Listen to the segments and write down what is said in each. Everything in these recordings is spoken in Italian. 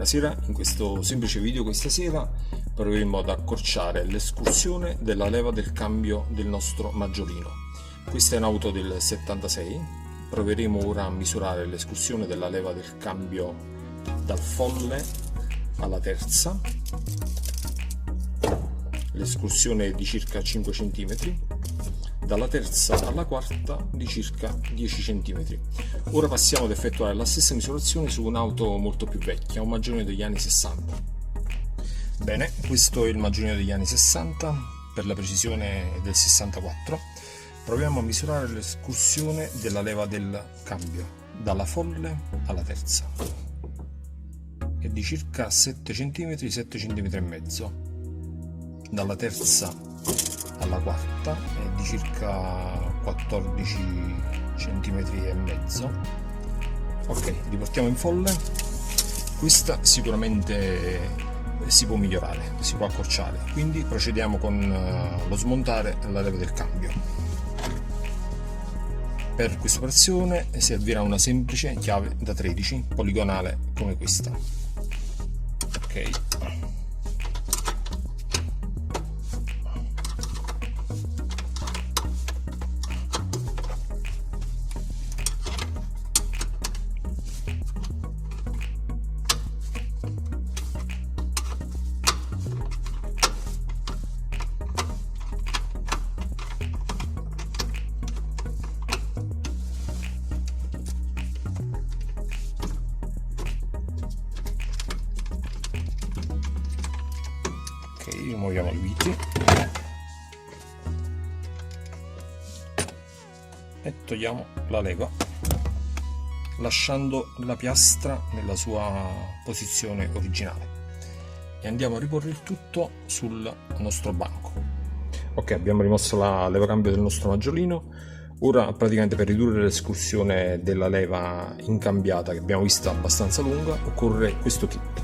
Buonasera, in questo semplice video questa sera proveremo ad accorciare l'escursione della leva del cambio del nostro maggiolino. Questa è un'auto del 76, proveremo ora a misurare l'escursione della leva del cambio dal folle alla terza. L'escursione è di circa 5 cm, dalla terza alla quarta di circa 10 cm. Ora passiamo ad effettuare la stessa misurazione su un'auto molto più vecchia, un maggiolino degli anni 60. Bene, questo è il maggiolino degli anni 60, per la precisione del 64. Proviamo a misurare l'escursione della leva del cambio dalla folle alla terza. È di circa 7 cm, 7 cm e mezzo. Dalla terza alla quarta è di circa 14 cm e mezzo. Ok, riportiamo in folle. Questa sicuramente si può migliorare, si può accorciare, quindi procediamo con lo smontare la leva del cambio. Per questa operazione servirà una semplice chiave da 13 poligonale come questa. Ok, rimuoviamo le viti e togliamo la leva, lasciando la piastra nella sua posizione originale, e andiamo a riporre il tutto sul nostro banco. Ok, abbiamo rimosso la leva cambio del nostro maggiolino. Ora, praticamente, per ridurre l'escursione della leva incambiata, che abbiamo visto abbastanza lunga, occorre questo kit.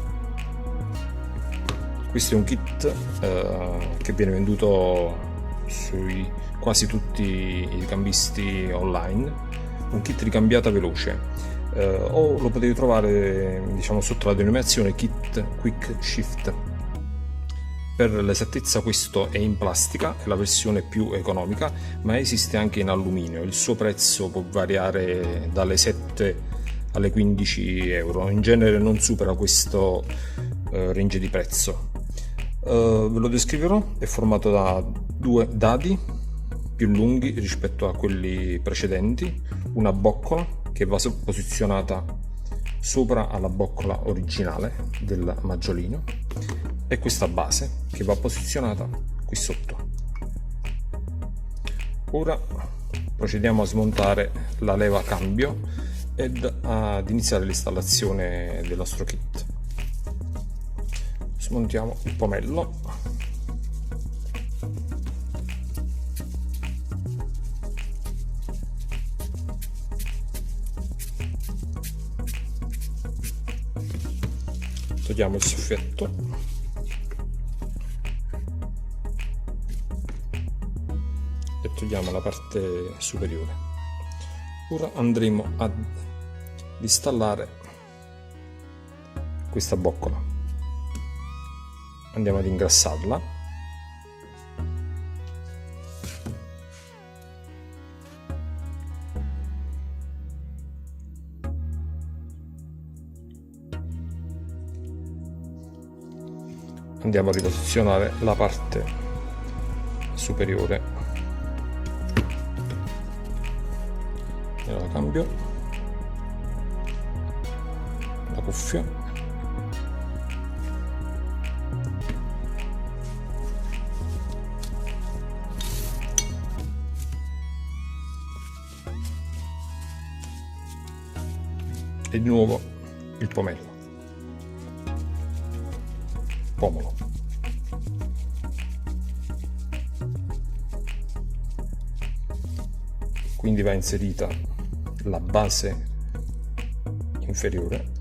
Questo è un kit che viene venduto sui quasi tutti i cambisti online, un kit di cambiata veloce, o lo potete trovare, diciamo, sotto la denominazione kit quick shift. Per l'esattezza questo è in plastica, è la versione più economica, ma esiste anche in alluminio. Il suo prezzo può variare dalle 7 alle 15 euro, in genere non supera questo range di prezzo. Ve lo descriverò. È formato da due dadi più lunghi rispetto a quelli precedenti, una boccola che va posizionata sopra alla boccola originale del maggiolino e questa base che va posizionata qui sotto. Ora procediamo a smontare la leva cambio ed ad iniziare l'installazione del nostro kit. Smontiamo il pomello. Togliamo il soffietto. E togliamo la parte superiore. Ora andremo ad installare questa boccola. Andiamo ad ingrassarla. Andiamo a riposizionare la parte superiore della cambio, la cuffia, e di nuovo il pomelo, pomolo. Quindi va inserita la base inferiore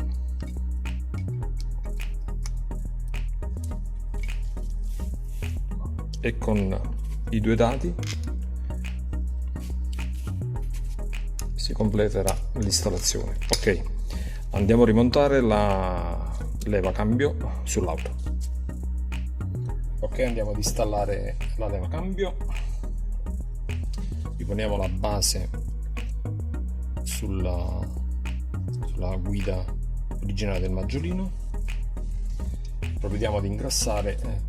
e con i due dadi si completerà l'installazione. Ok, andiamo a rimontare leva cambio sull'auto. Ok, andiamo ad installare la leva cambio, riponiamo la base sulla guida originale del maggiolino, provvediamo ad ingrassare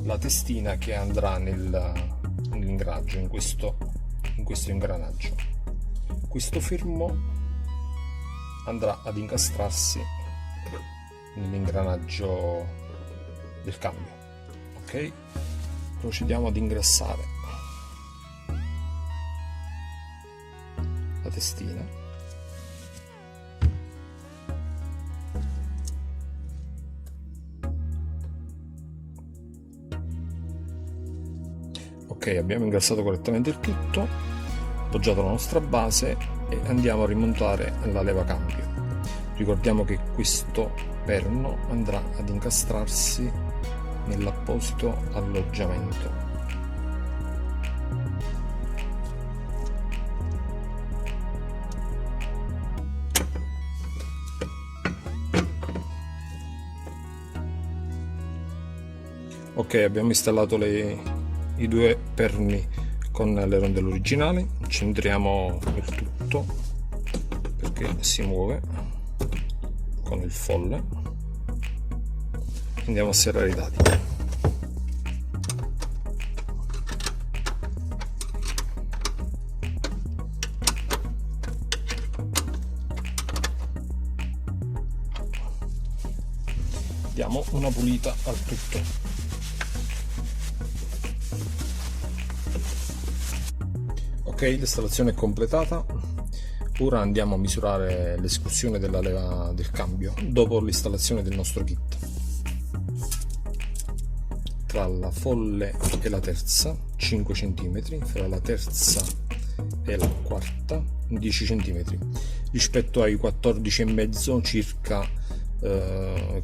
la testina che andrà nell'ingranaggio, in questo ingranaggio. Questo fermo andrà ad incastrarsi nell'ingranaggio del cambio. Ok, procediamo ad ingrassare la testina. Ok, abbiamo ingrassato correttamente il tutto, appoggiato la nostra base e andiamo a rimontare la leva cambio. Ricordiamo che questo perno andrà ad incastrarsi nell'apposito alloggiamento. Ok, abbiamo installato i due perni con le rondelle originali, centriamo il tutto perché si muove con il folle, andiamo a serrare i dati. Diamo una pulita al tutto. Ok, l'installazione è completata. Ora andiamo a misurare l'escursione della leva del cambio dopo l'installazione del nostro kit. Tra la folle e la terza 5 cm, fra la terza e la quarta 10 cm, rispetto ai 14,5 circa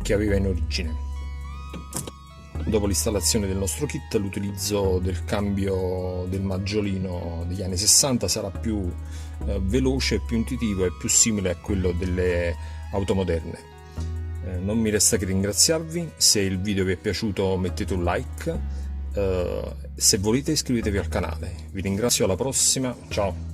che aveva in origine. Dopo l'installazione del nostro kit, l'utilizzo del cambio del maggiolino degli anni 60 sarà più veloce, più intuitivo e più simile a quello delle auto moderne. Non mi resta che ringraziarvi. Se il video vi è piaciuto mettete un like, se volete iscrivetevi al canale. Vi ringrazio, alla prossima, ciao!